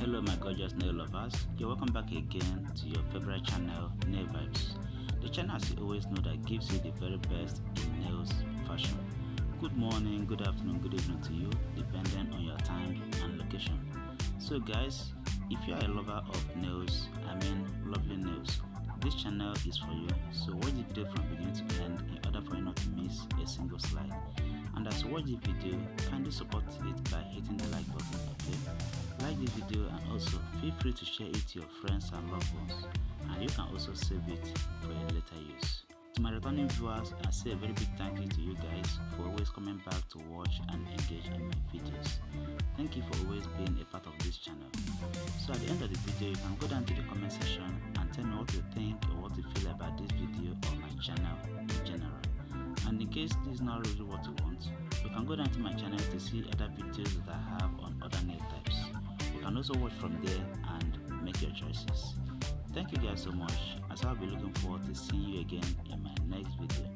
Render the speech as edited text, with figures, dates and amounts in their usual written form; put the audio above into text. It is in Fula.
Hello my gorgeous nail lovers, you're welcome back again to your favorite channel, Nail Vibes. The channel, as you always know, that gives you the very best in nails fashion. Good morning, good afternoon, good evening to you, depending on your time and location. So guys, if you are a lover of nails, lovely nails, this channel is for you. So watch the video from beginning to end in order for you not to miss a single slide. And as you watch the video, kindly support it by hitting the like button, okay? Like the video and also feel free to share it to your friends and loved ones, and you can also save it for a later use. To my returning viewers, I say a very big thank you to you guys for always coming back to watch and engage in my videos. Thank you for always being a part of this channel. So at the end of the video, you can go down to the comment section and tell me what you think or what you feel about this video or my channel in general. And in case this is not really what you want, you can go down to my channel to see other videos that I have on other nail types. You can also watch from there and make your choices. Thank you guys so much, as I'll be looking forward to seeing you again in my next video.